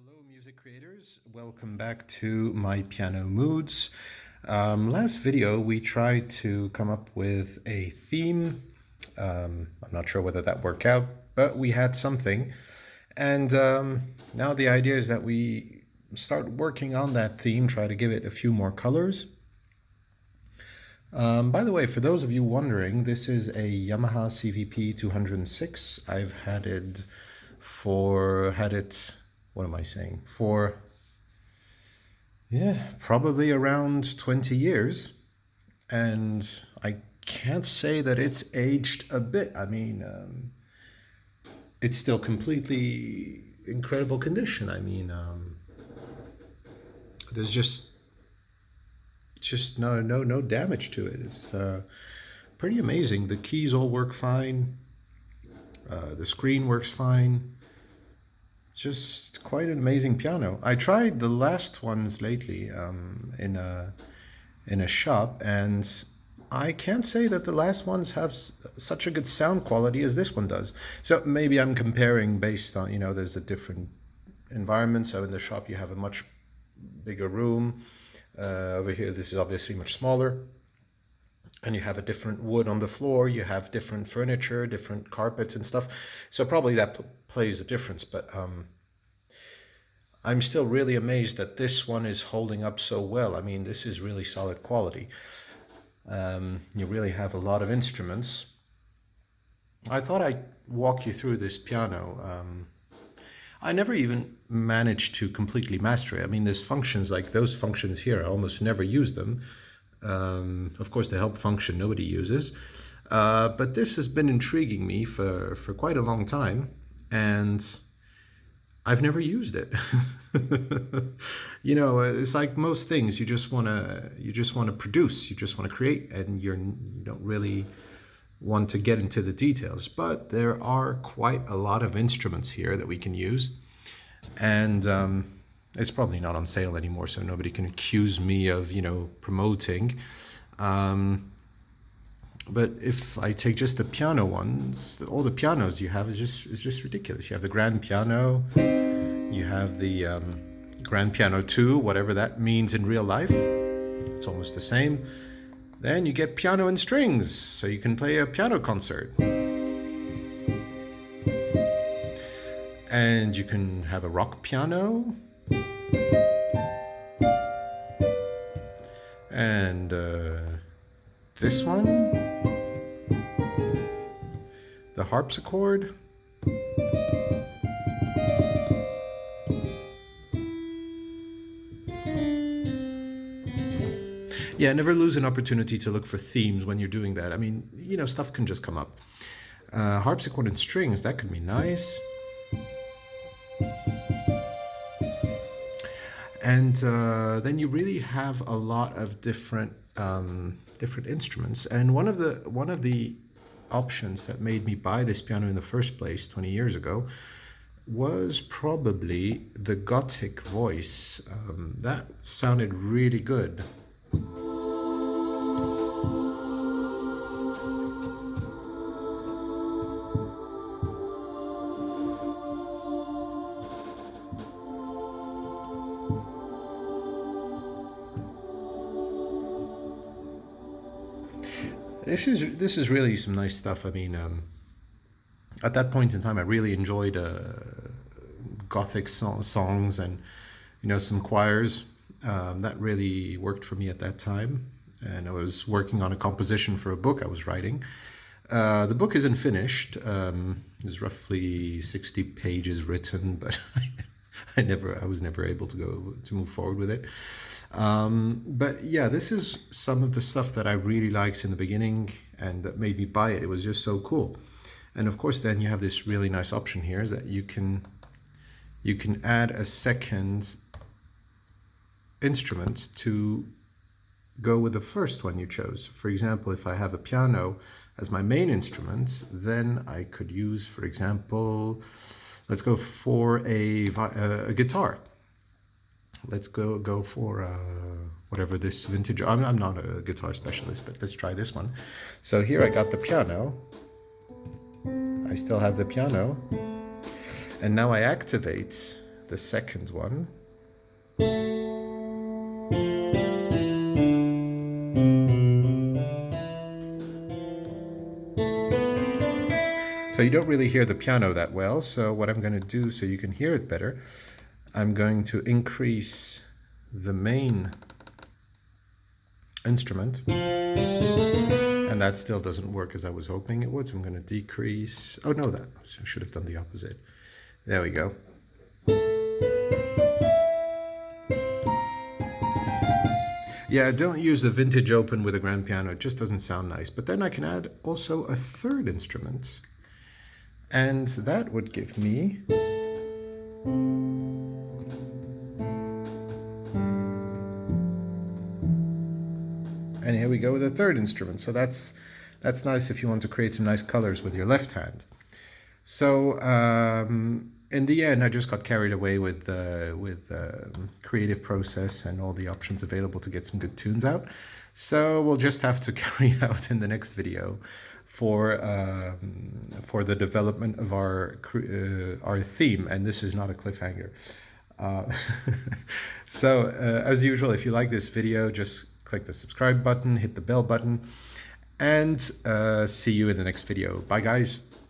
Hello, music creators. Welcome back to My Piano Moods. Last video, we tried to come up with a theme. I'm not sure whether that worked out, but we had something. And now the idea is that we start working on that theme, try to give it a few more colors. By the way, for those of you wondering, this is a Yamaha CVP 206. I've had it what am I saying? Probably around 20 years. And I can't say that it's aged a bit. I mean, it's still completely incredible condition. I mean, there's just no damage to it. It's pretty amazing. The keys all work fine. The screen works fine. Just quite an amazing piano. I tried the last ones lately in a shop, and I can't say that the last ones have such a good sound quality as this one does. So maybe I'm comparing based on, there's a different environment. So in the shop you have a much bigger room. Over here this is obviously much smaller. And you have a different wood on the floor, you have different furniture, different carpets and stuff. So probably that plays a difference, but I'm still really amazed that this one is holding up so well. I mean, this is really solid quality. You really have a lot of instruments. I thought I'd walk you through this piano. I never even managed to completely master it. I mean, there's functions like those functions here, I almost never use them. Of course, the help function nobody uses, but this has been intriguing me for quite a long time, and I've never used it. It's like most things. You just want to produce, you just want to create, and you don't really want to get into the details. But there are quite a lot of instruments here that we can use, and it's probably not on sale anymore, so nobody can accuse me of, promoting. But if I take just the piano ones, all the pianos you have is just ridiculous. You have the grand piano, you have the grand piano 2, whatever that means in real life. It's almost the same. Then you get piano and strings, so you can play a piano concert. And you can have a rock piano. And this one, the harpsichord. Yeah, never lose an opportunity to look for themes when you're doing that. I mean, stuff can just come up. Harpsichord and strings, that could be nice. And then you really have a lot of different instruments. And one of the options that made me buy this piano in the first place 20 years ago was probably the Gothic voice. That sounded really good. This is really some nice stuff. I mean, at that point in time, I really enjoyed Gothic songs and some choirs. That really worked for me at that time, and I was working on a composition for a book I was writing. The book isn't finished. There's roughly 60 pages written, but I was never able to move forward with it. But yeah, this is some of the stuff that I really liked in the beginning and that made me buy it. It was just so cool. And of course, then you have this really nice option here is that you can add a second instrument to go with the first one you chose. For example, if I have a piano as my main instrument, then I could use, for example, let's go for a guitar. Let's go for whatever this vintage. I'm not a guitar specialist, but let's try this one. So here I got the piano. I still have the piano, and now I activate the second one. So you don't really hear the piano that well, so what I'm going to do so you can hear it better, I'm going to increase the main instrument, and that still doesn't work as I was hoping it would, so I'm going to decrease. Oh no, that I should have done the opposite. There we go. Yeah, don't use a vintage open with a grand piano, it just doesn't sound nice. But then I can add also a third instrument, and that would give me and here we go with a third instrument. So that's nice if you want to create some nice colors with your left hand. So in the end, I just got carried away with creative process and all the options available to get some good tunes out. So we'll just have to carry out in the next video for the development of our theme. And this is not a cliffhanger. So as usual, if you like this video, just click the subscribe button, hit the bell button, and see you in the next video. Bye guys.